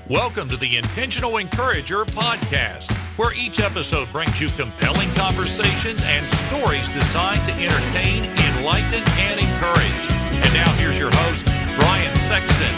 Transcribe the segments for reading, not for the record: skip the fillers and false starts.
Welcome to the Intentional Encourager podcast, where each episode brings you compelling conversations and stories designed to entertain, enlighten, and encourage. And now here's your host, Brian Sexton.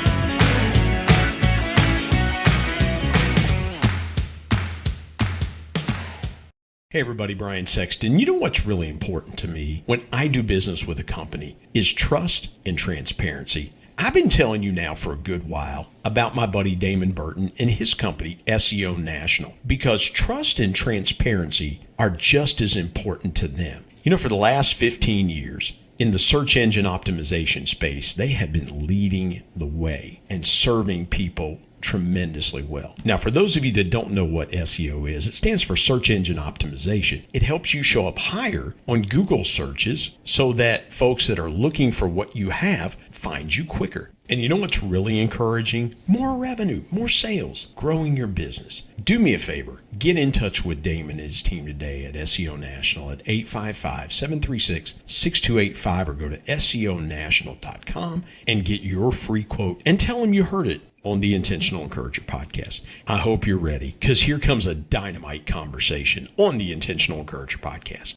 Hey everybody, Brian Sexton. You know what's really important to me when I do business with a company is trust and transparency. I've been telling you now for a good while about my buddy Damon Burton and his company, SEO National, because trust and transparency are just as important to them. You know, for the last 15 years, in the search engine optimization space, they have been leading the way and serving people tremendously well. Now, for those of you that don't know what SEO is, it stands for search engine optimization. It helps you show up higher on Google searches so that folks that are looking for what you have find you quicker. And you know what's really encouraging? More revenue, more sales, growing your business. Do me a favor, get in touch with Damon and his team today at SEO National at 855-736-6285 or go to SEOnational.com and get your free quote and tell them you heard it on the Intentional Encourager podcast. I hope you're ready, because here comes a dynamite conversation on the Intentional Encourager podcast.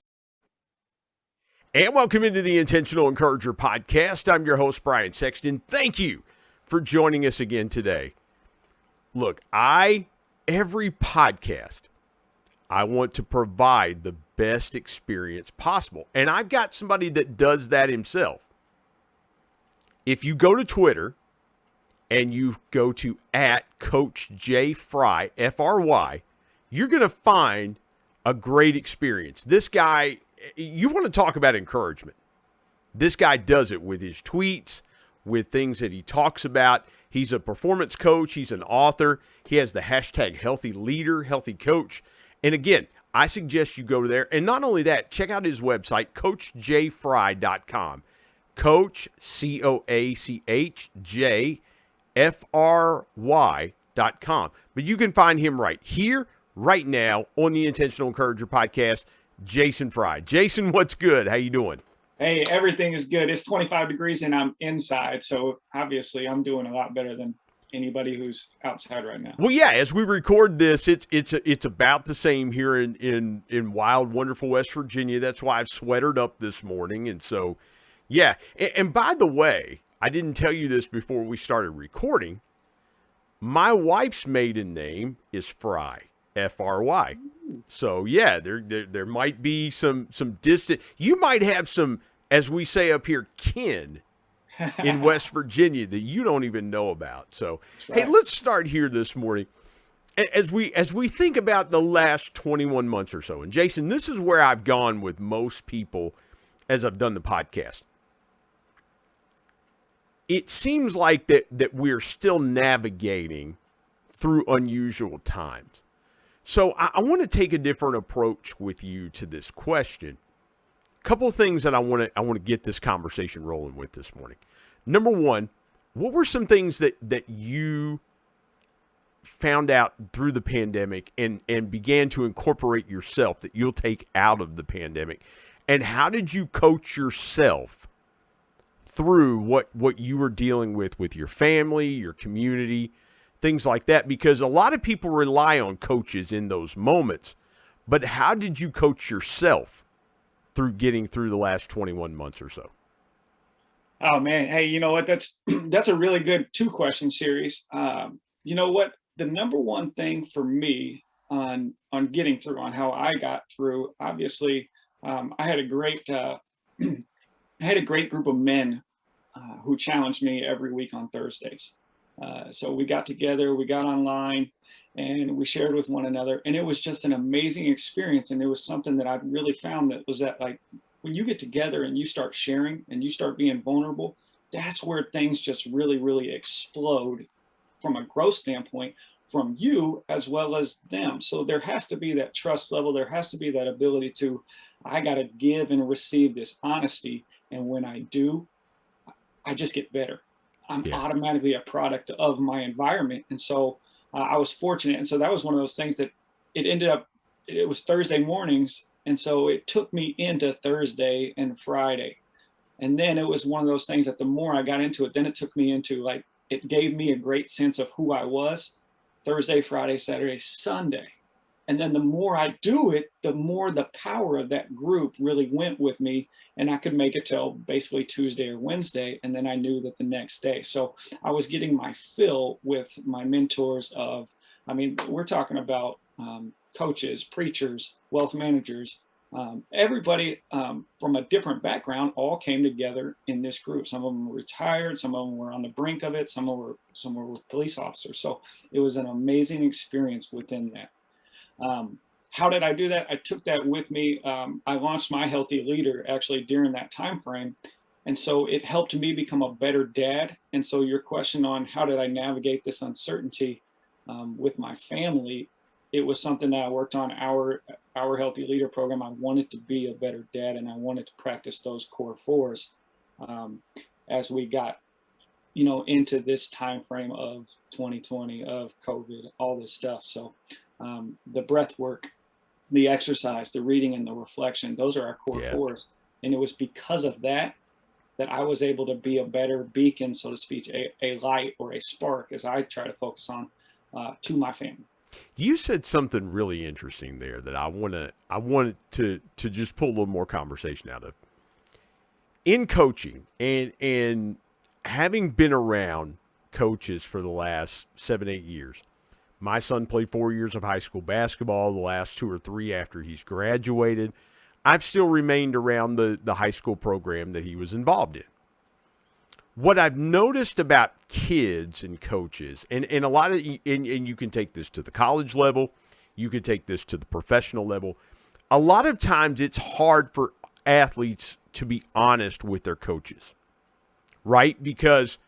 And welcome into the Intentional Encourager podcast. I'm your host, Brian Sexton. Thank you for joining us again today. Look, every podcast, I want to provide the best experience possible. And I've got somebody that does that himself. If you go to Twitter and you go to @CoachJFry, F-R-Y, you're going to find a great experience. This guy, you want to talk about encouragement. This guy does it with his tweets, with things that he talks about. He's a performance coach. He's an author. He has the hashtag healthy leader, healthy coach. And again, I suggest you go there. And not only that, check out his website, CoachJFry.com. Coach, CoachJFry.com. But you can find him right here, right now, on the Intentional Encourager podcast. Jason Fry. Jason, what's good? How you doing? Hey, everything is good. It's 25 degrees and I'm inside, so obviously I'm doing a lot better than anybody who's outside right now. Well, yeah, as we record this, it's about the same here in wild, wonderful West Virginia. That's why I've sweatered up this morning. And so, yeah. And by the way, I didn't tell you this before we started recording. My wife's maiden name is Fry. F-R-Y. So yeah, there might be some distant. You might have some, as we say up here, kin in West Virginia that you don't even know about. So right. Hey, let's start here this morning. As we think about the last 21 months or so, and Jason, this is where I've gone with most people as I've done the podcast. It seems like that we're still navigating through unusual times. So I want to take a different approach with you to this question. A couple of things that I want to get this conversation rolling with this morning. Number one, what were some things that you found out through the pandemic and began to incorporate yourself that you'll take out of the pandemic? And how did you coach yourself through what you were dealing with your family, your community, things like that? Because a lot of people rely on coaches in those moments. But how did you coach yourself through getting through the last 21 months or so? Oh man, hey, you know what? That's a really good 2-question series. You know what? The number one thing for me on getting through, on how I got through, obviously, I had a great group of men who challenged me every week on Thursdays. So we got together, we got online, and we shared with one another. And it was just an amazing experience. And it was something that I really found that was that, like, when you get together and you start sharing and you start being vulnerable, that's where things just really, really explode from a growth standpoint from you as well as them. So there has to be that trust level. There has to be that ability to, I got to give and receive this honesty. And when I do, I just get better. I'm automatically a product of my environment. And so I was fortunate. And so that was one of those things that it was Thursday mornings. And so it took me into Thursday and Friday. And then it was one of those things that the more I got into it, then it took me into, like, it gave me a great sense of who I was. Thursday, Friday, Saturday, Sunday. And then the more I do it, the more the power of that group really went with me. And I could make it till basically Tuesday or Wednesday. And then I knew that the next day. So I was getting my fill with my mentors of, I mean, we're talking about coaches, preachers, wealth managers, everybody from a different background all came together in this group. Some of them were retired, some of them were on the brink of it, some were police officers. So it was an amazing experience within that. How did I do that? I took that with me. I launched My Healthy Leader actually during that time frame. And so it helped me become a better dad. And so your question on how did I navigate this uncertainty with my family, it was something that I worked on our Healthy Leader program. I wanted to be a better dad, and I wanted to practice those core fours as we got, into this time frame of 2020, of COVID, all this stuff. So the breath work, the exercise, the reading, and the reflection, those are our core fours. And it was because of that I was able to be a better beacon, so to speak, a light or a spark, as I try to focus on, to my family. You said something really interesting there that I wanted to just pull a little more conversation out of. In coaching and having been around coaches for the last 7-8 years, my son played 4 years of high school basketball, the last 2 or 3 after he's graduated. I've still remained around the high school program that he was involved in. What I've noticed about kids and coaches, and a lot of, and you can take this to the college level, you can take this to the professional level, a lot of times it's hard for athletes to be honest with their coaches, right? Because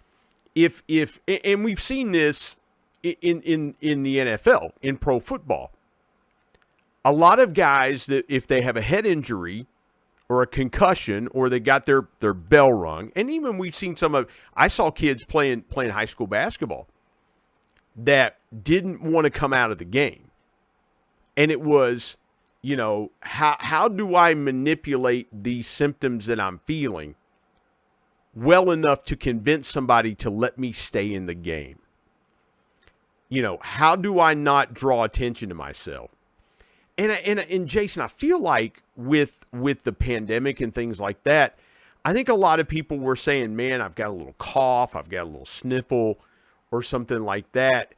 if and we've seen this in the NFL, in pro football, a lot of guys that if they have a head injury or a concussion or they got their bell rung, and even we've seen I saw kids playing high school basketball that didn't want to come out of the game. And it was, how do I manipulate these symptoms that I'm feeling well enough to convince somebody to let me stay in the game? How do I not draw attention to myself? And Jason, I feel like with the pandemic and things like that, I think a lot of people were saying, man, I've got a little cough, I've got a little sniffle or something like that.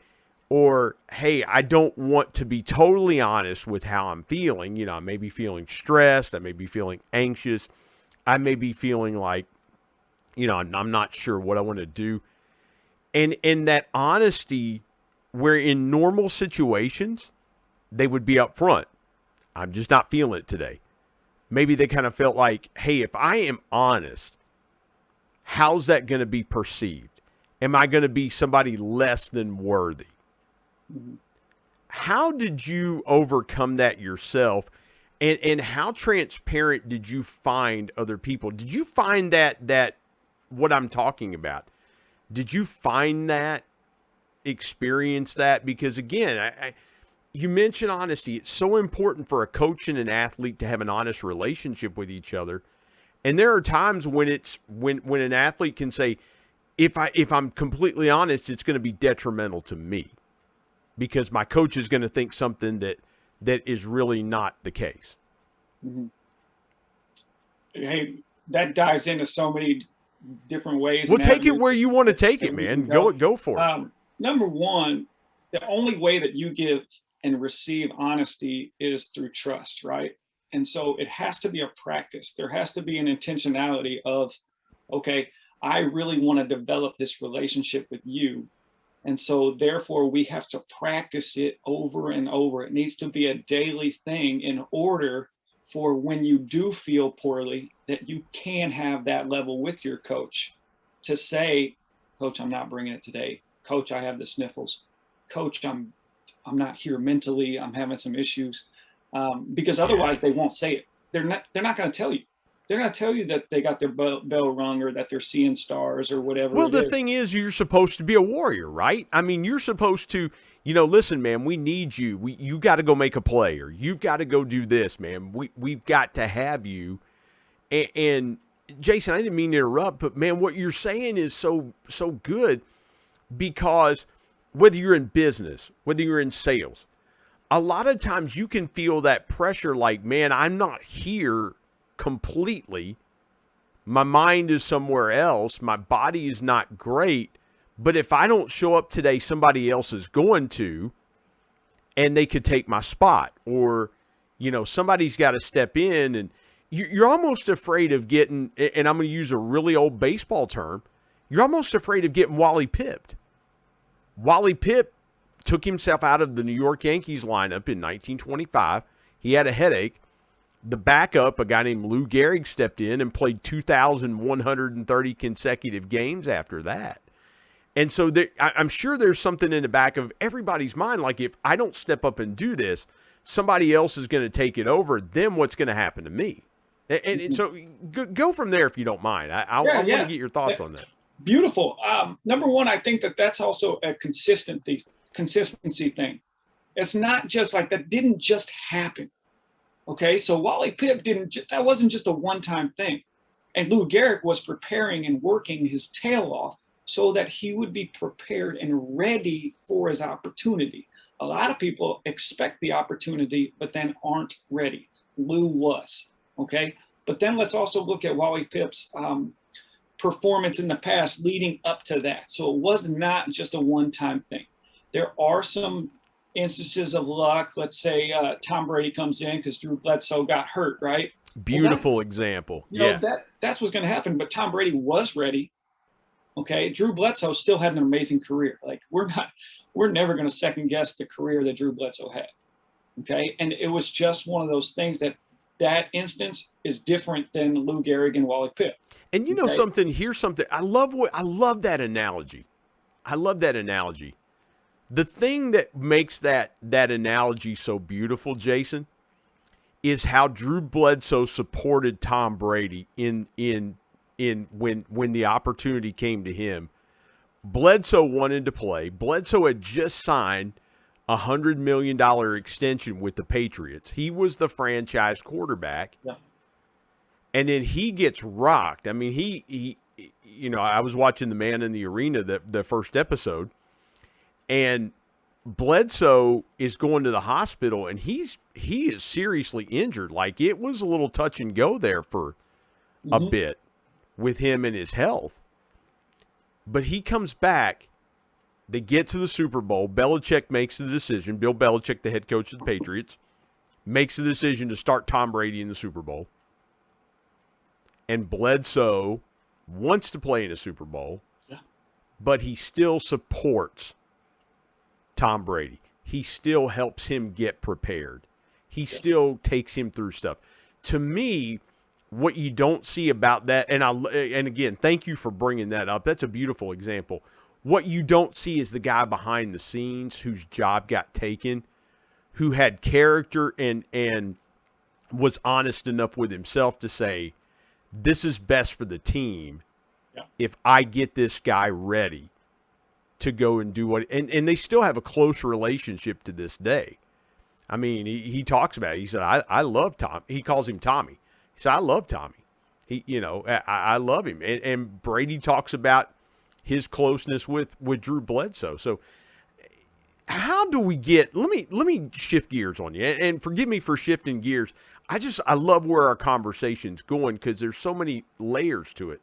Or, hey, I don't want to be totally honest with how I'm feeling. I may be feeling stressed. I may be feeling anxious. I may be feeling like, I'm not sure what I want to do. And that honesty, where in normal situations, they would be up front. I'm just not feeling it today. Maybe they kind of felt like, hey, if I am honest, how's that going to be perceived? Am I going to be somebody less than worthy? Mm-hmm. How did you overcome that yourself? And how transparent did you find other people? Did you find that what I'm talking about? Did you find that, experience that? Because again, you mentioned honesty. It's so important for a coach and an athlete to have an honest relationship with each other. And there are times when when an athlete can say, if I'm completely honest, it's going to be detrimental to me because my coach is going to think something that is really not the case. Mm-hmm. Hey, that dives into so many different ways. Well, take it where you want to take it, man. Go for it. Number one, the only way that you give and receive honesty is through trust, right? And so it has to be a practice. There has to be an intentionality of, okay, I really want to develop this relationship with you. And so therefore we have to practice it over and over. It needs to be a daily thing in order for when you do feel poorly, that you can have that level with your coach to say, Coach, I'm not bringing it today. Coach, I have the sniffles. Coach, I'm not here mentally. I'm having some issues. Because otherwise they won't say it. They're not going to tell you. They're going to tell you that they got their bell rung or that they're seeing stars or whatever. Well, the thing is, you're supposed to be a warrior, right? I mean, you're supposed to, listen, man, we need you. You got to go make a play, or you've got to go do this, man. We've got to have you. And Jason, I didn't mean to interrupt, but man, what you're saying is so good, because whether you're in business, whether you're in sales, a lot of times you can feel that pressure like, man, I'm not here completely. My mind is somewhere else. My body is not great. But if I don't show up today, somebody else is going to, and they could take my spot. Or, somebody's got to step in. And you're almost afraid of getting, and I'm going to use a really old baseball term, you're almost afraid of getting Wally pipped. Wally Pipp took himself out of the New York Yankees lineup in 1925. He had a headache. The backup, a guy named Lou Gehrig, stepped in and played 2,130 consecutive games after that. And so I'm sure there's something in the back of everybody's mind, like if I don't step up and do this, somebody else is going to take it over. Then what's going to happen to me? And so go from there if you don't mind. I want to get your thoughts on that. Beautiful. Number one, I think that's also a consistency thing. It's not just like that didn't just happen. Okay, so Wally Pipp that wasn't just a one-time thing. And Lou Gehrig was preparing and working his tail off so that he would be prepared and ready for his opportunity. A lot of people expect the opportunity, but then aren't ready. Lou was, okay? But then let's also look at Wally Pipp's performance in the past leading up to that. So it was not just a one-time thing. There are some instances of luck. Let's say Tom Brady comes in because Drew Bledsoe got hurt, right? Beautiful example. Yeah. That's what's going to happen. But Tom Brady was ready. Okay. Drew Bledsoe still had an amazing career. Like we're never going to second guess the career that Drew Bledsoe had. Okay. And it was just one of those things that instance is different than Lou Gehrig and Wally Pipp. And something, here's something. I love that analogy. I love that analogy. The thing that makes that analogy so beautiful, Jason, is how Drew Bledsoe supported Tom Brady in when the opportunity came to him. Bledsoe wanted to play. Bledsoe had just signed a $100 million extension with the Patriots. He was the franchise quarterback. Yeah. And then he gets rocked. I mean, he I was watching The Man in the Arena, the first episode, and Bledsoe is going to the hospital, and he is seriously injured. Like, it was a little touch and go there for a bit with him and his health. But he comes back. They get to the Super Bowl. Belichick makes the decision. Bill Belichick, the head coach of the Patriots, makes the decision to start Tom Brady in the Super Bowl. And Bledsoe wants to play in a Super Bowl, but he still supports Tom Brady. He still helps him get prepared. He still takes him through stuff. To me, what you don't see about that, and again, thank you for bringing that up. That's a beautiful example. What you don't see is the guy behind the scenes whose job got taken, who had character and was honest enough with himself to say, this is best for the team if I get this guy ready to go and do what – and they still have a close relationship to this day. I mean, he talks about it. He said, I love Tom. He calls him Tommy. He said, I love Tommy. I love him. And Brady talks about his closeness with Drew Bledsoe. So how do we get – let me shift gears on you. And forgive me for shifting gears. I love where our conversation's going because there's so many layers to it.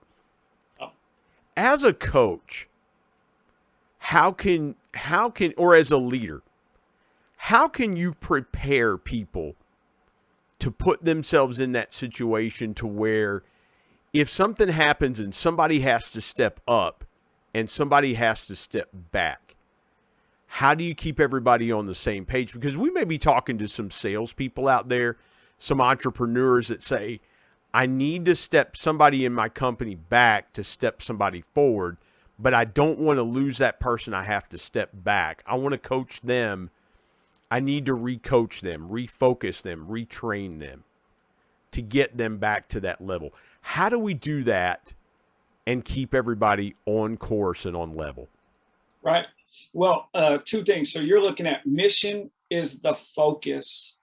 As a coach, how can or as a leader, how can you prepare people to put themselves in that situation to where if something happens and somebody has to step up and somebody has to step back, how do you keep everybody on the same page? Because we may be talking to some salespeople out there, some entrepreneurs that say, I need to step somebody in my company back to step somebody forward, but I don't want to lose that person. I have to step back. I want to coach them. I need to recoach them, refocus them, retrain them to get them back to that level. How do we do that and keep everybody on course and on level? Right. Well, two things. So you're looking at mission is the focus.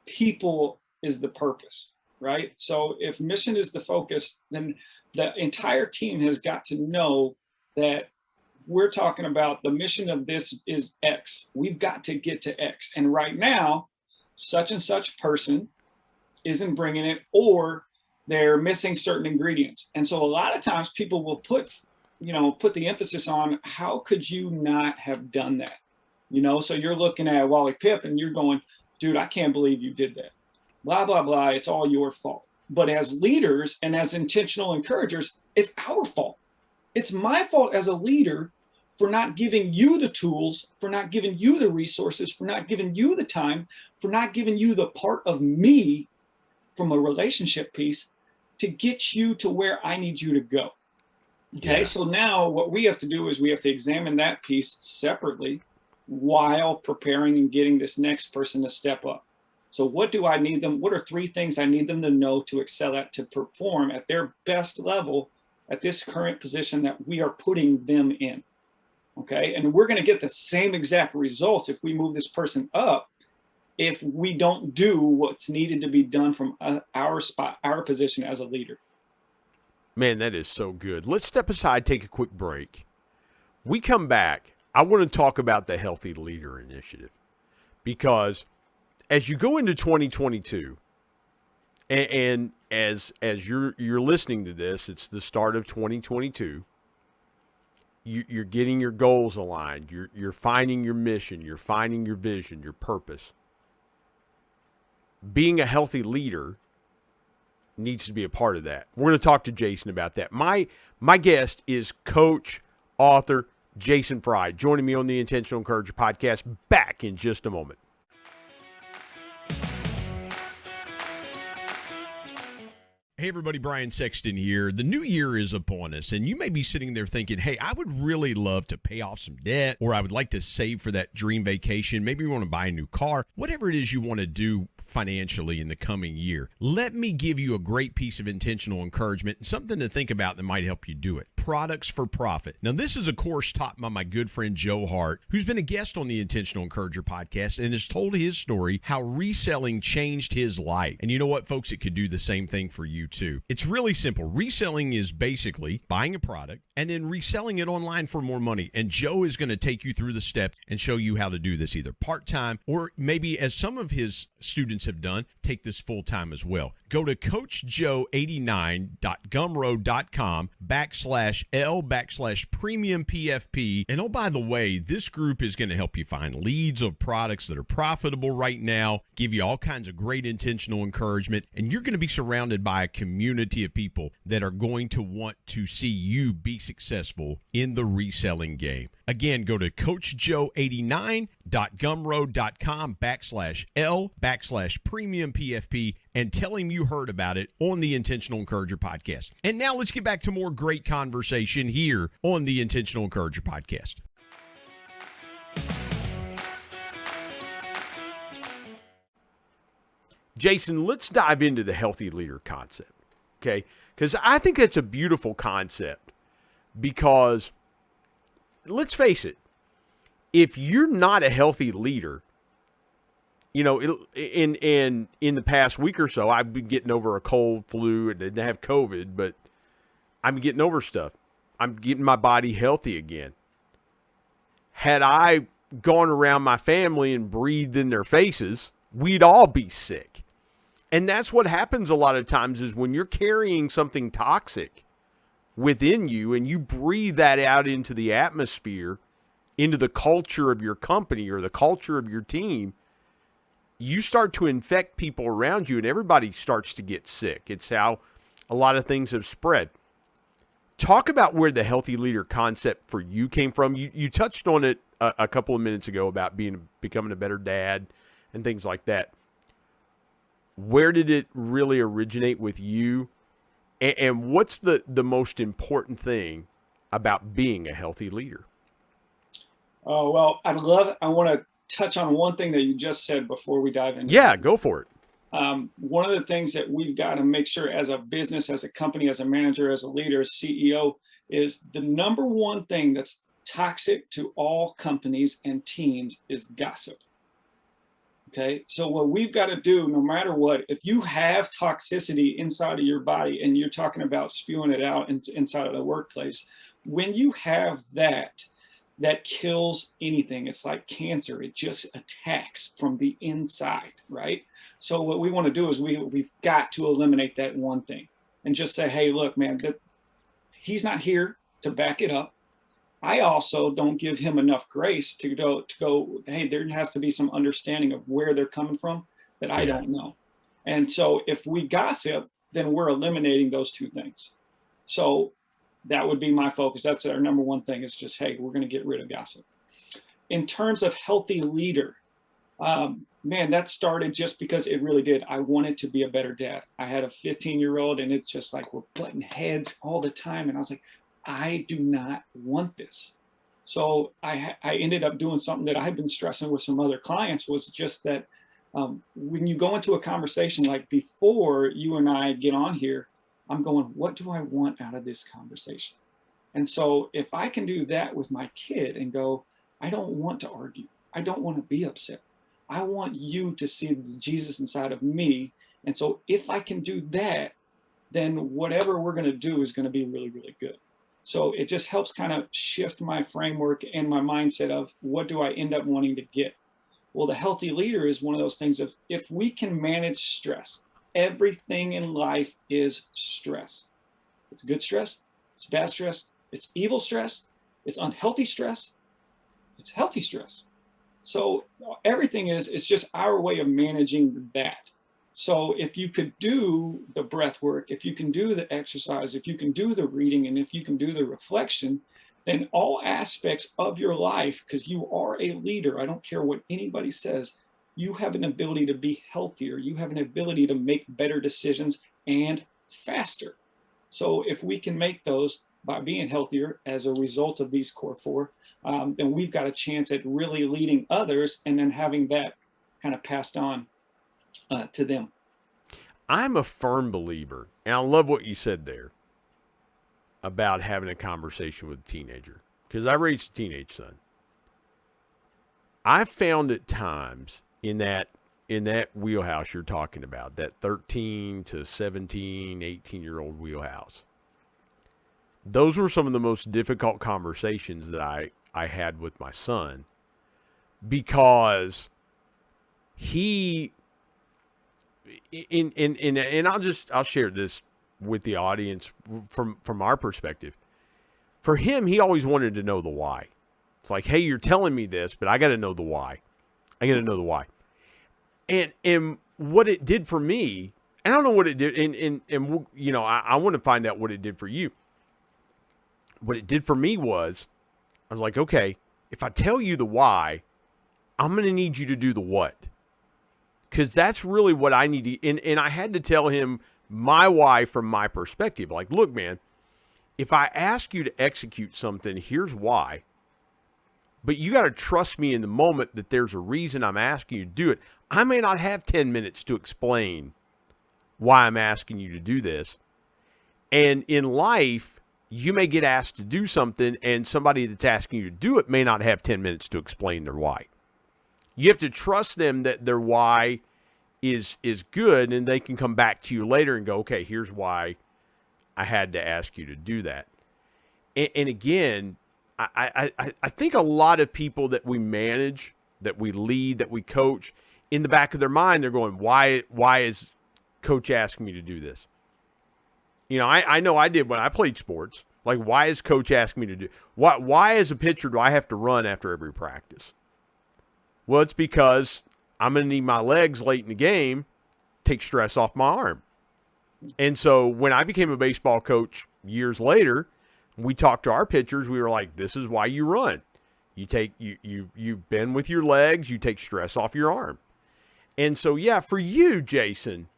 People is the purpose, right? So if mission is the focus, then the entire team has got to know that we're talking about the mission of this is X. We've got to get to X. And right now, such and such person isn't bringing it, or they're missing certain ingredients. And so a lot of times people will put the emphasis on, how could you not have done that? So you're looking at Wally Pipp and you're going, dude, I can't believe you did that. Blah, blah, blah. It's all your fault. But as leaders and as intentional encouragers, it's our fault. It's my fault as a leader for not giving you the tools, for not giving you the resources, for not giving you the time, for not giving you the part of me from a relationship piece to get you to where I need you to go. Okay, so now what we have to do is we have to examine that piece separately while preparing and getting this next person to step up. So what do I need them? What are 3 things I need them to know to excel at, to perform at their best level at this current position that we are putting them in? Okay, and we're going to get the same exact results if we move this person up, if we don't do what's needed to be done from our spot, our position as a leader. Man, that is so good. Let's step aside, take a quick break. We come back, I want to talk about the Healthy Leader Initiative, because as you go into 2022, and as you're listening to this, it's the start of 2022. You're getting your goals aligned. You're finding your mission. You're finding your vision, your purpose. Being a healthy leader needs to be a part of that. We're going to talk to Jason about that. My guest is coach, author Jason Fry, joining me on the Intentional Encourager podcast. Back in just a moment. Hey everybody, Brian Sexton here. The new year is upon us, and you may be sitting there thinking, hey, I would really love to pay off some debt, or I would like to save for that dream vacation. Maybe you want to buy a new car. Whatever it is you want to do financially in the coming year, let me give you a great piece of intentional encouragement and something to think about that might help you do it. Products for Profit. Now, this is a course taught by my good friend Joe Hart, who's been a guest on the Intentional Encourager podcast and has told his story how reselling changed his life. And you know what, folks? It could do the same thing for you too. It's really simple. Reselling is basically buying a product and then reselling it online for more money. And Joe is going to take you through the steps and show you how to do this either part-time or maybe, as some of his students have done, take this full-time as well. Go to coachjoe89.gumroad.com/L/premium PFP. And oh, by the way, this group is going to help you find leads of products that are profitable right now, give you all kinds of great intentional encouragement, and you're going to be surrounded by a community of people that are going to want to see you be successful in the reselling game. Again, go to coachjoe89.gumroad.com/L/premium PFP and tell him you heard about it on the Intentional Encourager podcast. And now let's get back to more great conversation here on the Intentional Encourager podcast. Jason, let's dive into the healthy leader concept, okay? Because I think that's a beautiful concept, because let's face it, if you're not a healthy leader, you know, in the past week or so, I've been getting over a cold, flu, and didn't have COVID, but I'm getting over stuff. I'm getting my body healthy again. Had I gone around my family and breathed in their faces, we'd all be sick. And that's what happens a lot of times, is when you're carrying something toxic within you and you breathe that out into the atmosphere, into the culture of your company or the culture of your team, you start to infect people around you and everybody starts to get sick. It's how a lot of things have spread. Talk about where the healthy leader concept for you came from. You touched on it a couple of minutes ago about becoming a better dad and things like that. Where did it really originate with you? And what's the most important thing about being a healthy leader? Oh, well, I want to touch on one thing that you just said before we dive into Yeah, go for it. One of the things that we've got to make sure as a business, as a company, as a manager, as a leader, as CEO, is the number one thing that's toxic to all companies and teams is gossip. Okay, so what we've got to do, no matter what, if you have toxicity inside of your body and you're talking about spewing it out inside of the workplace, when you have that, that kills anything. It's like cancer. It just attacks from the inside, right? So what we want to do is we've got to eliminate that one thing and just say, hey, look, man, he's not here to back it up. I also don't give him enough grace to go, hey, there has to be some understanding of where they're coming from that I Yeah. don't know. And so if we gossip, then we're eliminating those two things. So that would be my focus. That's our number one thing, is just, hey, we're going to get rid of gossip. In terms of healthy leader, man, that started just because it really did. I wanted to be a better dad. I had a 15-year-old, and it's just like we're butting heads all the time. And I was like, I do not want this. So I ended up doing something that I've been stressing with some other clients, was just that when you go into a conversation, like before you and I get on here, I'm going, what do I want out of this conversation? And so if I can do that with my kid and go, I don't want to argue. I don't want to be upset. I want you to see the Jesus inside of me. And so if I can do that, then whatever we're going to do is going to be really, really good. So it just helps kind of shift my framework and my mindset of what do I end up wanting to get? Well, the healthy leader is one of those things of, if we can manage stress, everything in life is stress. It's good stress, it's bad stress, it's evil stress, it's unhealthy stress, it's healthy stress. So everything it's just our way of managing that. So if you could do the breath work, if you can do the exercise, if you can do the reading, and if you can do the reflection, then all aspects of your life, because you are a leader, I don't care what anybody says, you have an ability to be healthier. You have an ability to make better decisions and faster. So if we can make those by being healthier as a result of these core four, then we've got a chance at really leading others and then having that kind of passed on to them. I'm a firm believer, and I love what you said there about having a conversation with a teenager, because I raised a teenage son. I found at times in that wheelhouse you're talking about, that 13 to 17, 18-year-old wheelhouse, those were some of the most difficult conversations that I had with my son, because he and I'll share this with the audience from our perspective. For him, he always wanted to know the why. It's like, hey, you're telling me this, but I got to know the why. I got to know the why. And what it did for me, and I don't know what it did, and you know, I want to find out what it did for you. What it did for me was, I was like, okay, if I tell you the why, I'm going to need you to do the what. Because that's really what I need to, and I had to tell him my why from my perspective. Like, look, man, if I ask you to execute something, here's why. But you got to trust me in the moment that there's a reason I'm asking you to do it. I may not have 10 minutes to explain why I'm asking you to do this. And in life, you may get asked to do something, and somebody that's asking you to do it may not have 10 minutes to explain their why. You have to trust them that their why is good, and they can come back to you later and go, okay, here's why I had to ask you to do that. And again, I think a lot of people that we manage, that we lead, that we coach, in the back of their mind, they're going, why is coach asking me to do this? You know, I know I did when I played sports. Like, why is coach asking me to do? Why as a pitcher do I have to run after every practice? Well, it's because I'm going to need my legs late in the game, take stress off my arm. And so when I became a baseball coach years later, we talked to our pitchers. We were like, this is why you run. You bend with your legs, you take stress off your arm. And so, yeah, for you, Jason,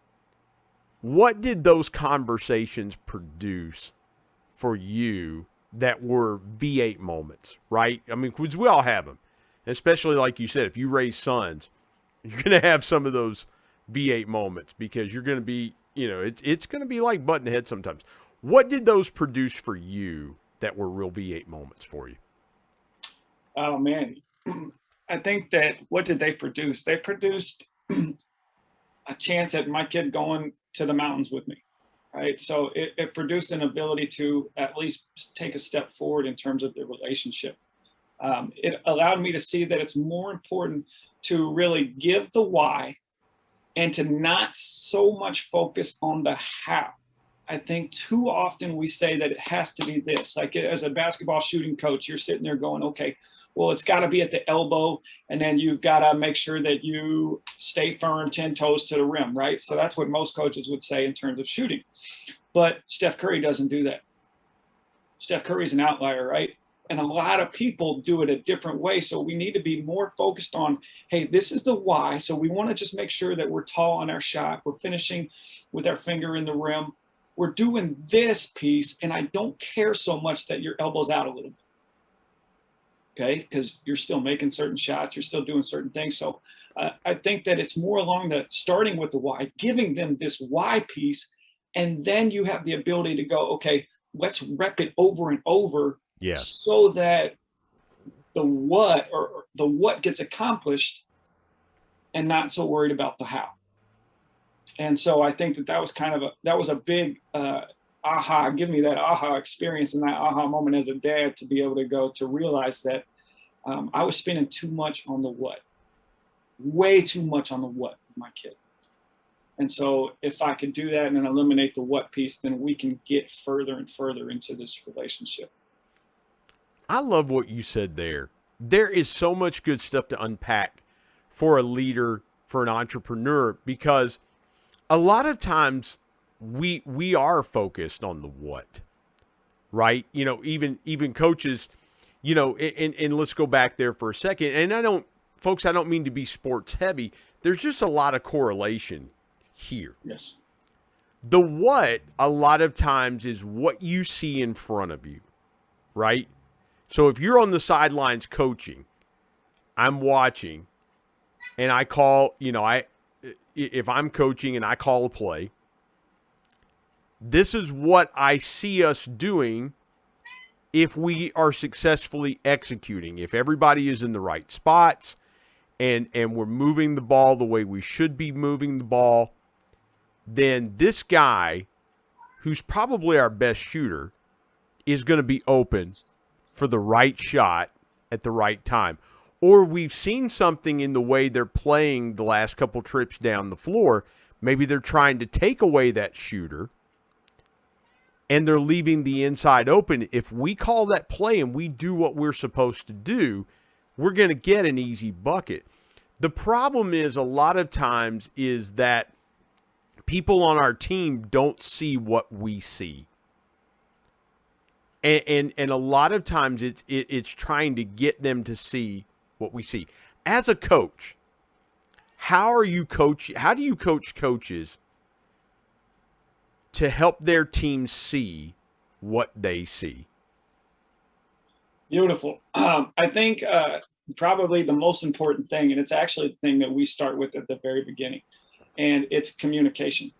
what did those conversations produce for you that were V8 moments, right? I mean, because we all have them. Especially like you said, if you raise sons, you're going to have some of those V8 moments, because you're going to be, you know, it's going to be like button head sometimes. What did those produce for you that were real V8 moments for you? Oh, man. I think that what did they produce? They produced a chance at my kid going to the mountains with me, right? So it produced an ability to at least take a step forward in terms of the relationship. It allowed me to see that it's more important to really give the why and to not so much focus on the how. I think too often we say that it has to be this. Like as a basketball shooting coach, you're sitting there going, okay, well, it's got to be at the elbow, and then you've got to make sure that you stay firm 10 toes to the rim, right? So that's what most coaches would say in terms of shooting. But Steph Curry doesn't do that. Steph Curry's an outlier, right? And a lot of people do it a different way. So we need to be more focused on, hey, this is the why. So we want to just make sure that we're tall on our shot. We're finishing with our finger in the rim. We're doing this piece, and I don't care so much that your elbow's out a little bit. Okay, because you're still making certain shots, you're still doing certain things. So I think that it's more along the starting with the why, giving them this why piece, and then you have the ability to go, okay, let's rep it over and over, so that the what gets accomplished, and not so worried about the how. And so I think that was a big give me that aha experience and that aha moment as a dad, to be able to go to realize that I was spending too much on the what, way too much on the what with my kid. And so if I could do that and then eliminate the what piece, then we can get further and further into this relationship. I love what you said there. There is so much good stuff to unpack for a leader, for an entrepreneur, because a lot of times we are focused on the what, right? You know, even coaches, you know, and let's go back there for a second. And I don't mean to be sports heavy. There's just a lot of correlation here. Yes. The what, a lot of times, is what you see in front of you, right? So if you're on the sidelines coaching, I'm watching, and I call, you know, if I'm coaching and I call a play, this is what I see us doing if we are successfully executing. If everybody is in the right spots and we're moving the ball the way we should be moving the ball, then this guy, who's probably our best shooter, is going to be open for the right shot at the right time. Or we've seen something in the way they're playing the last couple trips down the floor. Maybe they're trying to take away that shooter, and they're leaving the inside open. If we call that play and we do what we're supposed to do, we're going to get an easy bucket. The problem is, a lot of times, is that people on our team don't see what we see. And a lot of times it's trying to get them to see what we see. As a coach, how do you coach coaches to help their team see what they see? Beautiful. I think probably the most important thing, and it's actually the thing that we start with at the very beginning, and it's communication.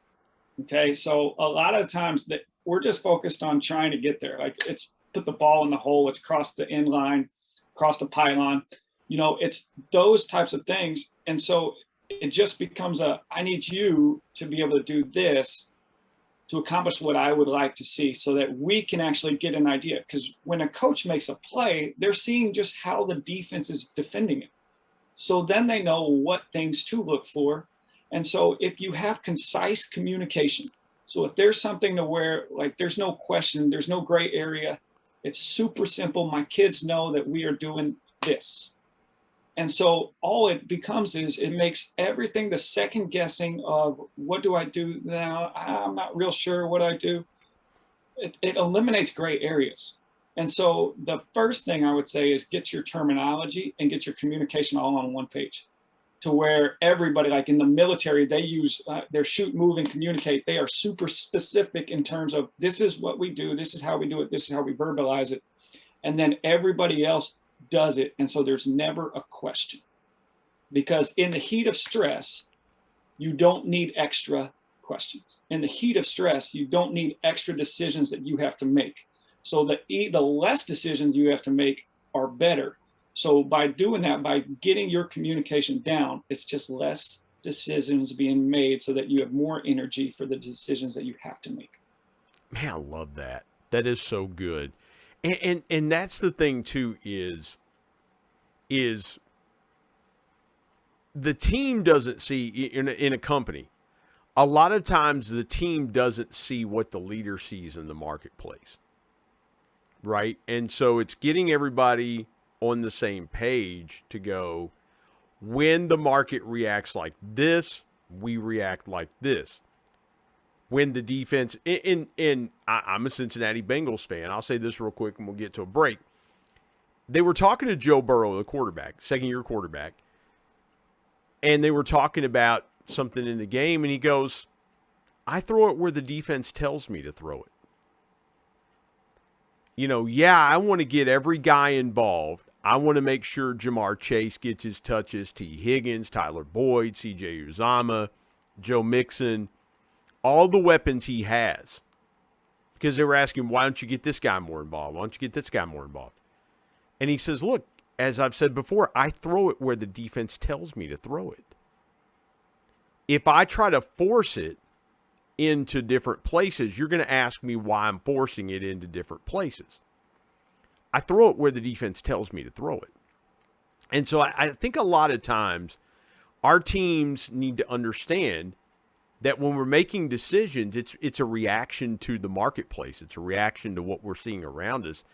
Okay, so a lot of times that we're just focused on trying to get there. Like, it's put the ball in the hole, it's cross the end line, cross the pylon. You know, it's those types of things. And so it just becomes I need you to be able to do this to accomplish what I would like to see, so that we can actually get an idea. Because when a coach makes a play, they're seeing just how the defense is defending it. So then they know what things to look for. And so if you have concise communication, so if there's something to where, like, there's no question, there's no gray area, it's super simple. My kids know that we are doing this. And so all it becomes is, it makes everything the second guessing of, what do I do now? I'm not real sure what I do. It eliminates gray areas. And so the first thing I would say is, get your terminology and get your communication all on one page, to where everybody, like in the military, they use their shoot, move, and communicate. They are super specific in terms of, this is what we do, this is how we do it, this is how we verbalize it. And then everybody else does it. And so there's never a question, because in the heat of stress, you don't need extra questions. In the heat of stress, you don't need extra decisions that you have to make. So the less decisions you have to make are better. So by doing that, by getting your communication down, it's just less decisions being made, so that you have more energy for the decisions that you have to make. Man, I love that. That is so good. And that's the thing too, is is the team doesn't see in a company. A lot of times the team doesn't see what the leader sees in the marketplace, right? And so it's getting everybody on the same page to go, when the market reacts like this, we react like this. When the defense, I'm a Cincinnati Bengals fan. I'll say this real quick and we'll get to a break. They were talking to Joe Burrow, the quarterback, second-year quarterback, and they were talking about something in the game, and he goes, I throw it where the defense tells me to throw it. I want to get every guy involved. I want to make sure Jamar Chase gets his touches, T. Higgins, Tyler Boyd, C.J. Uzama, Joe Mixon, all the weapons he has. Because they were asking, why don't you get this guy more involved? Why don't you get this guy more involved? And he says, look, as I've said before, I throw it where the defense tells me to throw it. If I try to force it into different places, you're going to ask me why I'm forcing it into different places. I throw it where the defense tells me to throw it. And so I think a lot of times our teams need to understand that when we're making decisions, it's a reaction to the marketplace. It's a reaction to what we're seeing around us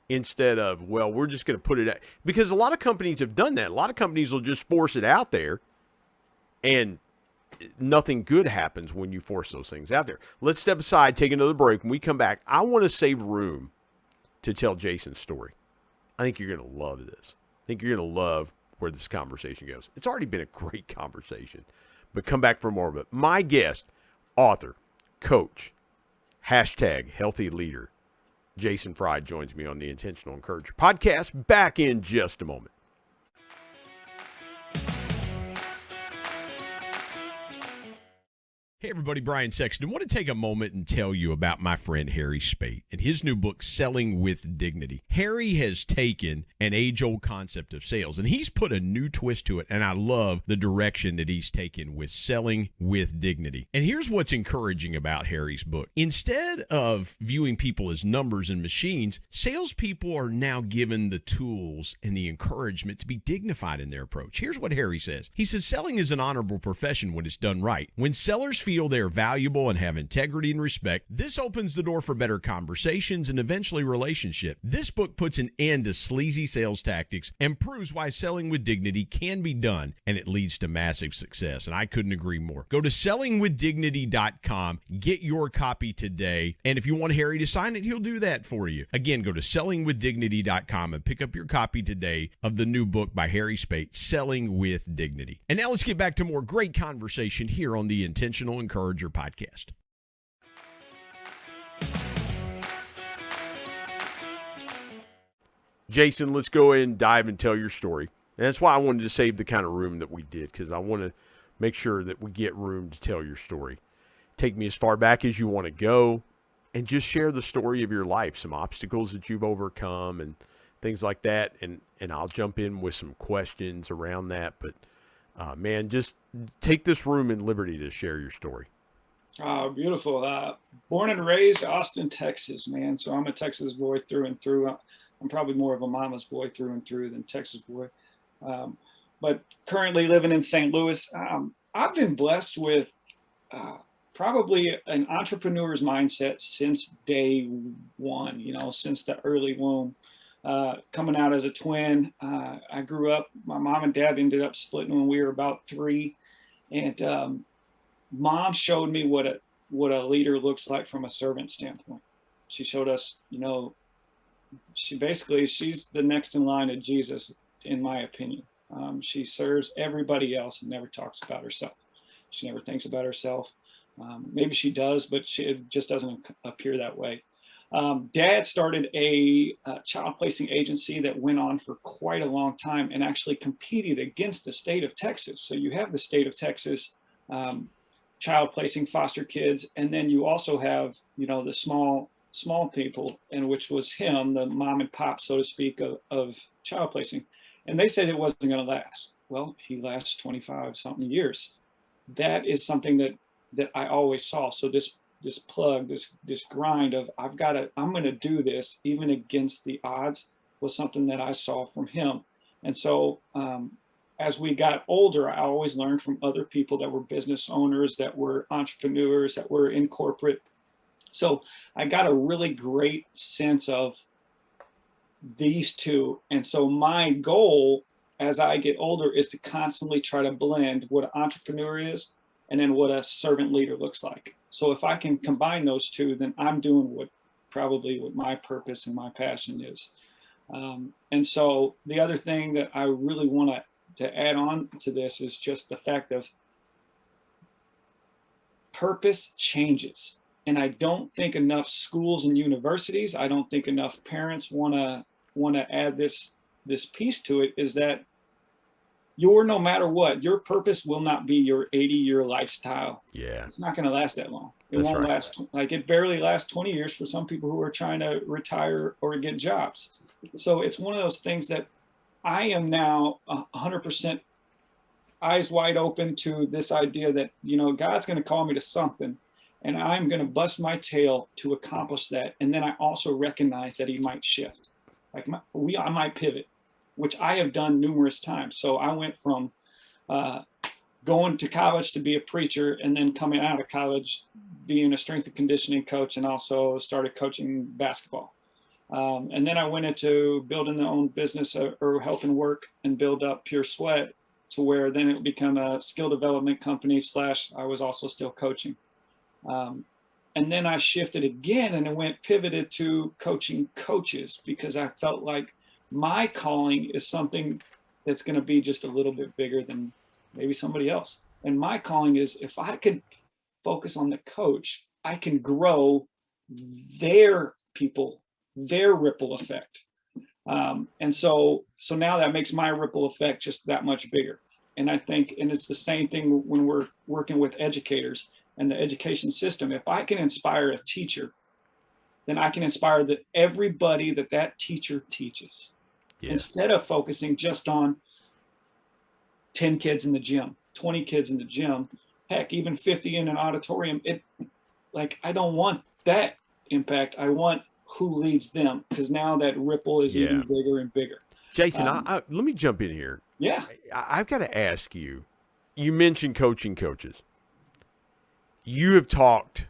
instead of, well, we're just going to put it out. Because a lot of companies have done that. A lot of companies will just force it out there, and nothing good happens when you force those things out there. Let's step aside, take another break. When we come back, I want to save room to tell Jason's story. I think you're going to love this. I think you're going to love where this conversation goes. It's already been a great conversation, but come back for more of it. My guest, author, coach, #healthy leader, Jason Fry joins me on the Intentional Encourager podcast. Back in just a moment. Hey everybody, Brian Sexton. I want to take a moment and tell you about my friend Harry Spate and his new book, Selling with Dignity. Harry has taken an age-old concept of sales and he's put a new twist to it, and I love the direction that he's taken with Selling with Dignity. And here's what's encouraging about Harry's book. Instead of viewing people as numbers and machines, salespeople are now given the tools and the encouragement to be dignified in their approach. Here's what Harry says. He says, selling is an honorable profession when it's done right. When sellers feel they're valuable and have integrity and respect, this opens the door for better conversations and eventually relationship. This book puts an end to sleazy sales tactics and proves why selling with dignity can be done, and it leads to massive success. And I couldn't agree more. Go to sellingwithdignity.com, get your copy today, and if you want Harry to sign it, he'll do that for you. Again, go to sellingwithdignity.com and pick up your copy today of the new book by Harry Spate, Selling with Dignity. And now let's get back to more great conversation here on the Intentional Encourager podcast. Jason, let's go ahead and dive and tell your story. And that's why I wanted to save the kind of room that we did, because I want to make sure that we get room to tell your story. Take me as far back as you want to go and just share the story of your life, some obstacles that you've overcome and things like that. And I'll jump in with some questions around that. But man, just take this room in liberty to share your story. Oh, beautiful. Born and raised Austin, Texas, man. So I'm a Texas boy through and through. I'm probably more of a mama's boy through and through than Texas boy. But currently living in St. Louis, I've been blessed with probably an entrepreneur's mindset since day one, since the early womb. Coming out as a twin, I grew up, my mom and dad ended up splitting when we were about 3. And mom showed me what a leader looks like from a servant standpoint. She showed us, she's the next in line of Jesus, in my opinion. She serves everybody else and never talks about herself. She never thinks about herself. Maybe she does, but it just doesn't appear that way. Dad started a child placing agency that went on for quite a long time and actually competed against the state of Texas. So you have the state of Texas child placing foster kids, and then you also have, the small people, and which was him, the mom and pop, so to speak, of child placing. And they said it wasn't going to last. Well, he lasts 25 something years. That is something that I always saw. So this plug, this grind of I'm going to do this even against the odds, was something that I saw from him. And so as we got older, I always learned from other people that were business owners, that were entrepreneurs, that were in corporate. So I got a really great sense of these two. And so my goal as I get older is to constantly try to blend what an entrepreneur is and then what a servant leader looks like. So if I can combine those two, then I'm doing what my purpose and my passion is. And so the other thing that I really want to add on to this is just the fact of purpose changes. And I don't think enough schools and universities, I don't think enough parents want to add this piece to it, is that no matter what, your purpose will not be your 80-year lifestyle. Yeah. It's not going to last that long. It That's won't right. last, like it barely lasts 20 years for some people who are trying to retire or get jobs. So it's one of those things that I am now 100% eyes wide open to this idea that, God's going to call me to something and I'm going to bust my tail to accomplish that. And then I also recognize that he might shift. Like I might pivot, which I have done numerous times. So I went from going to college to be a preacher and then coming out of college being a strength and conditioning coach, and also started coaching basketball. And then I went into building the own business or helping work and build up Pure Sweat, to where then it became a skill development company / I was also still coaching. And then I shifted again and I pivoted to coaching coaches, because I felt like my calling is something that's going to be just a little bit bigger than maybe somebody else. And my calling is, if I could focus on the coach, I can grow their people, their ripple effect. And so now that makes my ripple effect just that much bigger. And I think, and it's the same thing when we're working with educators and the education system. If I can inspire a teacher, then I can inspire everybody that teacher teaches. Yeah. Instead of focusing just on 10 kids in the gym, 20 kids in the gym, heck, even 50 in an auditorium, I don't want that impact. I want who leads them, because now that ripple is even bigger and bigger. Jason, let me jump in here. Yeah. I've got to ask you, you mentioned coaching coaches. You have talked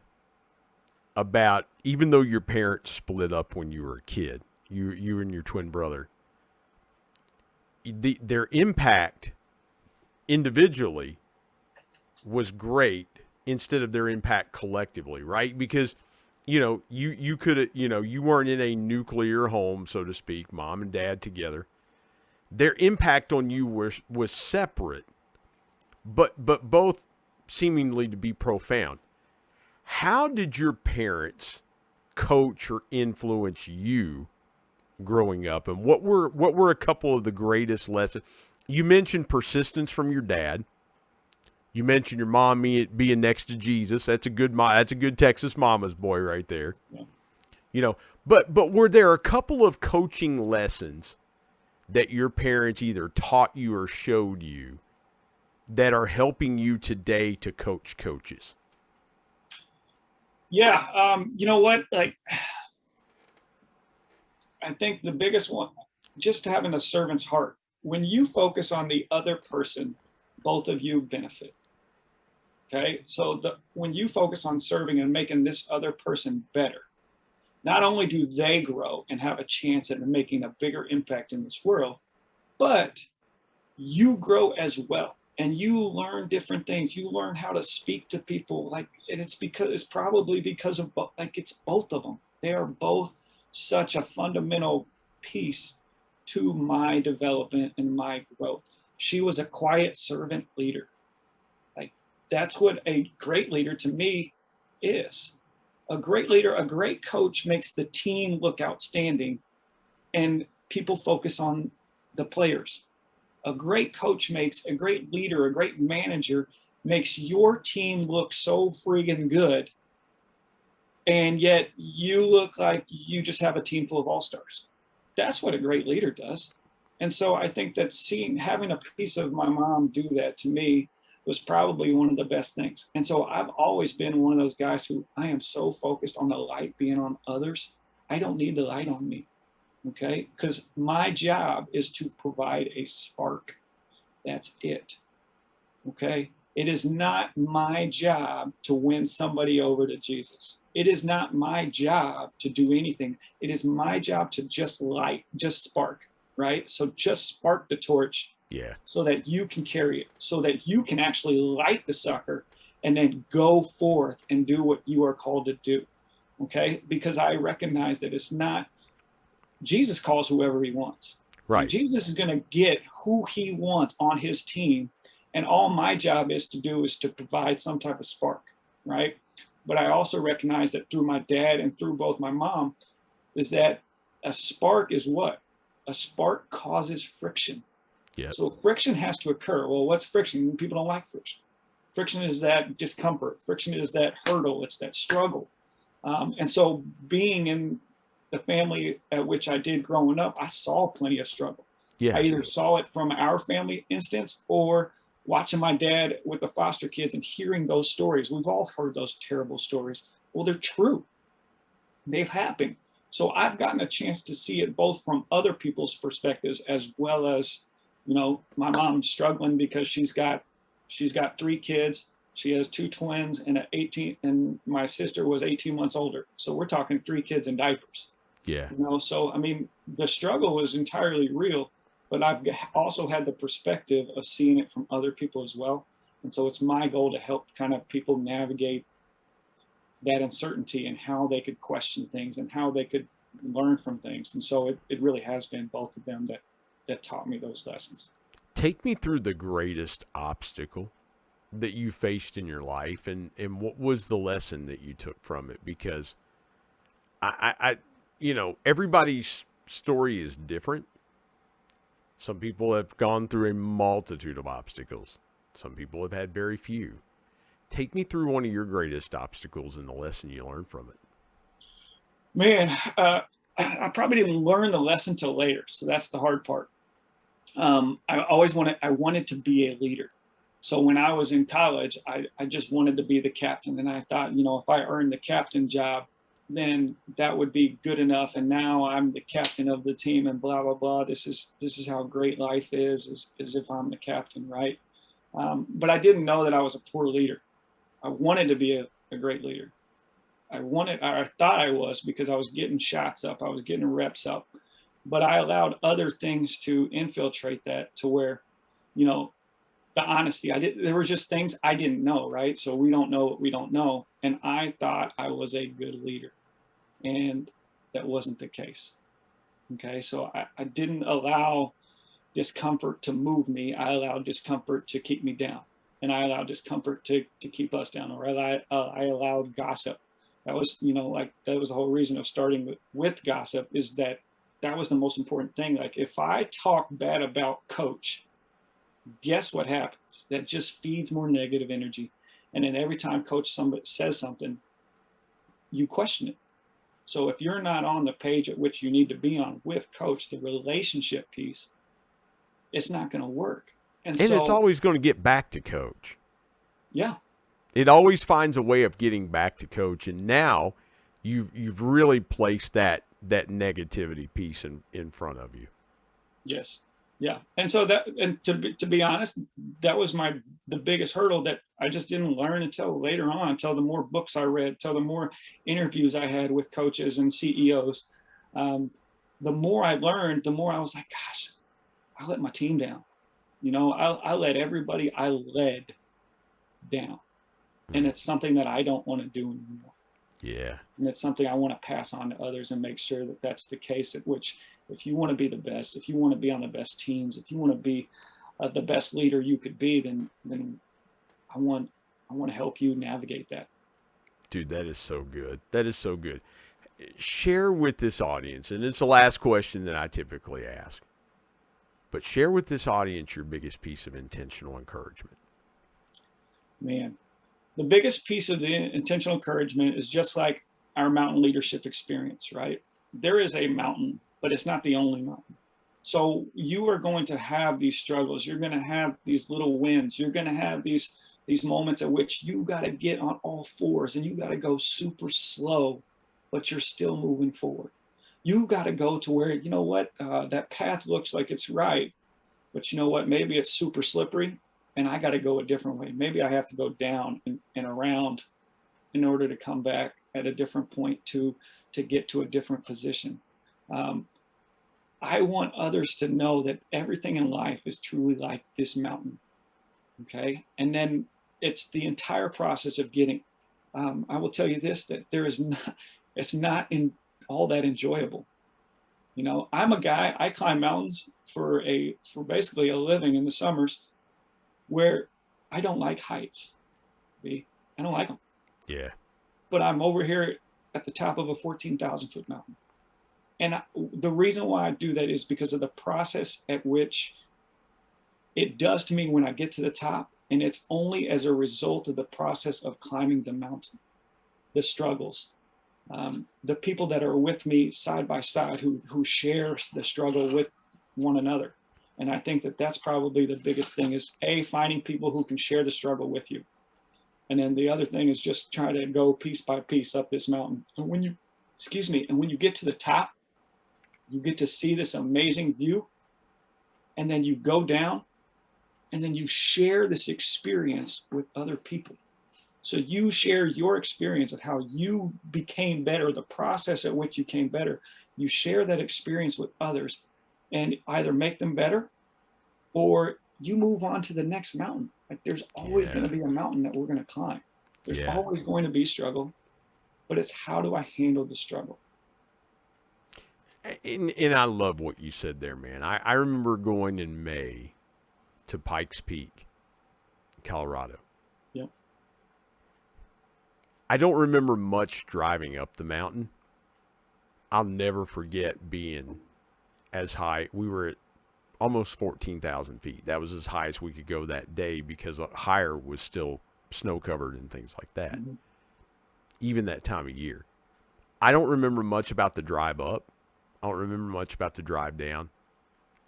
about, even though your parents split up when you were a kid, you and your twin brother, their impact individually was great instead of their impact collectively, right? Because, you could have, you weren't in a nuclear home, so to speak, mom and dad together. Their impact on you was separate, but both seemingly to be profound. How did your parents coach or influence you growing up, and what were a couple of the greatest lessons? You mentioned persistence from your dad. You mentioned your mom being next to Jesus. That's a good Texas mama's boy right there. Yeah. But were there a couple of coaching lessons that your parents either taught you or showed you that are helping you today to coach coaches? Yeah. You know what? I think the biggest one, just having a servant's heart. When you focus on the other person, both of you benefit. Okay. So when you focus on serving and making this other person better, not only do they grow and have a chance at making a bigger impact in this world, but you grow as well. And you learn different things. You learn how to speak to people. And it's probably because of it's both of them. They are both such a fundamental piece to my development and my growth. She was a quiet servant leader. That's what a great leader to me is. A great leader, a great coach makes the team look outstanding, and people focus on the players. A great coach makes a great leader, a great manager makes your team look so friggin' good, and yet you look like you just have a team full of all-stars. That's what a great leader does. And so I think that having a piece of my mom do that to me was probably one of the best things. And so I've always been one of those guys who I am so focused on the light being on others. I don't need the light on me. Okay. Because my job is to provide a spark. That's it. Okay. It is not my job to win somebody over to Jesus. It is not my job to do anything. It is my job to just light, just spark, right? So just spark the torch Yeah. so that you can carry it, so that you can actually light the sucker and then go forth and do what you are called to do. Okay. Because I recognize that it's not, Jesus calls whoever he wants. And Right. Jesus is going to get who he wants on his team. And all my job is to do is to provide some type of spark, right? But I also recognize that through my dad and through both my mom, is that a spark is what? A spark causes friction. Yeah. So friction has to occur. Well, what's friction? People don't like friction. Friction is that discomfort. Friction is that hurdle. It's that struggle. And so being in the family at which I did growing up, I saw plenty of struggle. Yeah. I either saw it from our family instance or watching my dad with the foster kids and hearing those stories. We've all heard those terrible stories. Well, they're true. They've happened. So I've gotten a chance to see it both from other people's perspectives as well as, my mom's struggling because she's got 3 kids. She has 2 twins and 18, and my sister was 18 months older. So we're talking 3 kids in diapers. Yeah. So I mean, the struggle is entirely real, but I've also had the perspective of seeing it from other people as well. And so it's my goal to help kind of people navigate that uncertainty and how they could question things and how they could learn from things. And so it really has been both of them that taught me those lessons. Take me through the greatest obstacle that you faced in your life, and what was the lesson that you took from it? Because I everybody's story is different. Some people have gone through a multitude of obstacles. Some people have had very few. Take me through one of your greatest obstacles and the lesson you learned from it. Man, I probably didn't learn the lesson till later. So that's the hard part. I wanted to be a leader. So when I was in college, I just wanted to be the captain. And I thought, if I earned the captain job, then that would be good enough. And now I'm the captain of the team and blah, blah, blah. This is how great life is if I'm the captain, right? But I didn't know that I was a poor leader. I wanted to be a great leader. I thought I was, because I was getting shots up. I was getting reps up, but I allowed other things to infiltrate that to where, the honesty, there were just things I didn't know, right? So we don't know what we don't know. And I thought I was a good leader, and that wasn't the case. Okay. So I didn't allow discomfort to move me. I allowed discomfort to keep me down, and I allowed discomfort to keep us down, or I allowed gossip. That was, that was the whole reason of starting with gossip, is that was the most important thing. Like, if I talk bad about coach, guess what happens? That just feeds more negative energy. And then every time somebody says something, you question it. So if you're not on the page at which you need to be on with coach, the relationship piece, it's not going to work. And so it's always going to get back to coach. Yeah. It always finds a way of getting back to coach. And now you've really placed that negativity piece in front of you. Yes. Yeah. And so to be honest, that was the biggest hurdle that I just didn't learn until later on, until the more books I read, until the more interviews I had with coaches and CEOs. The more I learned, the more I was like, gosh, I let my team down. I let everybody I led down. And it's something that I don't want to do anymore. Yeah. And it's something I want to pass on to others and make sure that that's the case, at which, if you want to be the best, if you want to be on the best teams, if you want to be the best leader you could be, then I want to help you navigate that. Dude, that is so good. That is so good. Share with this audience, and it's the last question that I typically ask, but share with this audience your biggest piece of intentional encouragement. Man, the biggest piece of the intentional encouragement is just like our mountain leadership experience, right? There is a mountain, but it's not the only mountain. So you are going to have these struggles. You're going to have these little wins. You're going to have these moments at which you got to get on all fours and you got to go super slow, but you're still moving forward. You got to go to where, you know what, that path looks like it's right, but you know what, maybe it's super slippery and I got to go a different way. Maybe I have to go down and around in order to come back at a different point to get to a different position. I want others to know that everything in life is truly like this mountain. Okay. And then it's the entire process of getting, I will tell you this, that it's not in all that enjoyable. You know, I'm a guy, I climb mountains for basically a living in the summers where I don't like heights. I don't like them. Yeah. But I'm over here at the top of a 14,000-foot mountain. And the reason why I do that is because of the process at which it does to me when I get to the top. And it's only as a result of the process of climbing the mountain, the struggles, the people that are with me side by side who share the struggle with one another. And I think that that's probably the biggest thing is finding people who can share the struggle with you. And then the other thing is just try to go piece by piece up this mountain. And when you get to the top, you get to see this amazing view. And then you go down and then you share this experience with other people. So you share your experience of how you became better, the process at which you came better. You share that experience with others and either make them better or you move on to the next mountain. Like there's always going to be a mountain that we're going to climb. There's always going to be struggle, but it's how do I handle the struggle? And I love what you said there, man. I remember going in May to Pikes Peak, Colorado. Yep. I don't remember much driving up the mountain. I'll never forget being as high. We were at almost 14,000 feet. That was as high as we could go that day because higher was still snow covered and things like that. Mm-hmm. Even that time of year. I don't remember much about the drive up. I don't remember much about the drive down.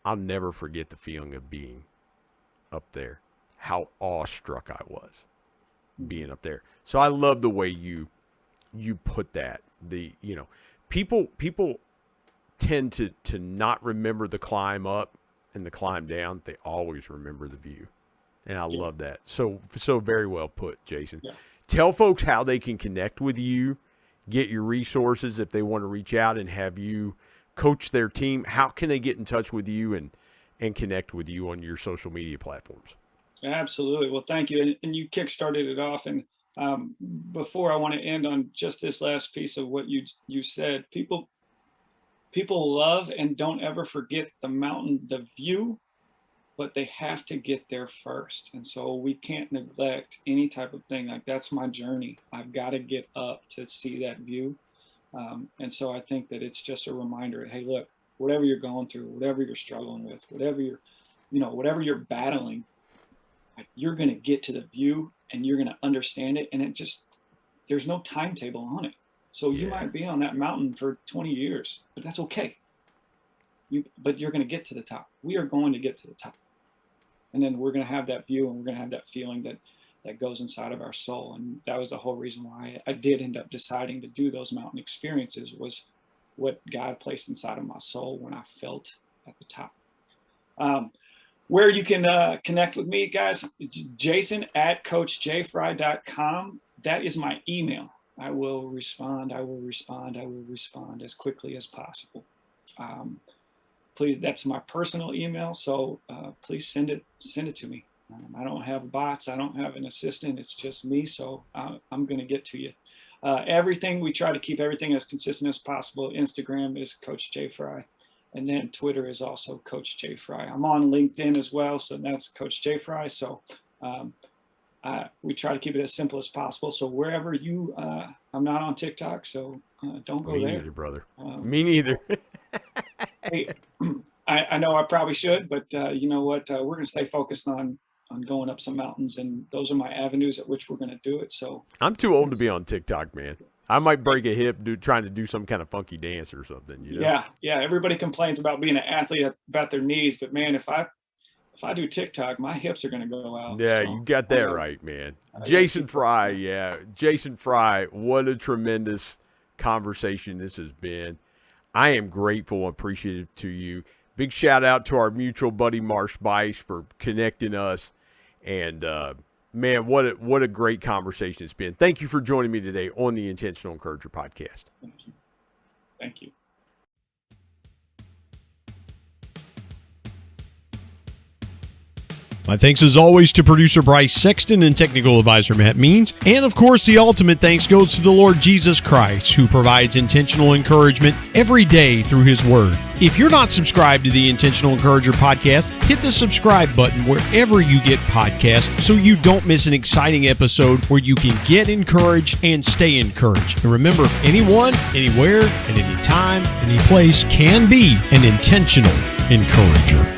I'll never forget the feeling of being up there, how awestruck I was being up there. So I love the way you put that. People tend to not remember the climb up and the climb down. They always remember the view. And I love that. So very well put, Jason. Yeah. Tell folks how they can connect with you, get your resources if they want to reach out and have you coach their team. How can they get in touch with you and connect with you on your social media platforms? Absolutely. Well, thank you. And you kickstarted it off. And before I want to end on just this last piece of what you said, people love and don't ever forget the mountain, the view, but they have to get there first. And so we can't neglect any type of thing. Like that's my journey. I've got to get up to see that view. And so I think that it's just a reminder, hey, look, whatever you're going through, whatever you're struggling with, whatever you're battling, like you're going to get to the view and you're going to understand it. And there's no timetable on it. So you might be on that mountain for 20 years, but that's okay. But you're going to get to the top. We are going to get to the top. And then we're going to have that view and we're going to have that feeling that goes inside of our soul. And that was the whole reason why I did end up deciding to do those mountain experiences, was what God placed inside of my soul when I felt at the top. Where you can connect with me, guys, Jason at CoachJFry.com. That is my email. I will respond as quickly as possible. Please, that's my personal email. So please send it to me. I don't have bots. I don't have an assistant. It's just me. So I'm going to get to you. Everything, we try to keep everything as consistent as possible. Instagram is Coach J Fry. And then Twitter is also Coach J Fry. I'm on LinkedIn as well. So that's Coach J Fry. So we try to keep it as simple as possible. So wherever I'm not on TikTok. So don't go there. Me neither, brother. Me neither. Hey, I know I probably should, but you know what? We're going to stay focused on going up some mountains, and those are my avenues at which we're going to do it. So I'm too old to be on TikTok, man. I might break a hip trying to do some kind of funky dance or something. You know? Yeah. Everybody complains about being an athlete about their knees, but man, if I do TikTok, my hips are going to go out. Yeah, you got that right, man. Jason Fry, Jason Fry. What a tremendous conversation this has been. I am grateful and appreciative to you. Big shout out to our mutual buddy Marsh Bice for connecting us. And man, what a great conversation it's been. Thank you for joining me today on the Intentional Encourager podcast. Thank you. Thank you. My thanks as always to producer Bryce Sexton and technical advisor Matt Means. And of course, the ultimate thanks goes to the Lord Jesus Christ, who provides intentional encouragement every day through his word. If you're not subscribed to the Intentional Encourager podcast, hit the subscribe button wherever you get podcasts so you don't miss an exciting episode where you can get encouraged and stay encouraged. And remember, anyone, anywhere, at any time, any place can be an intentional encourager.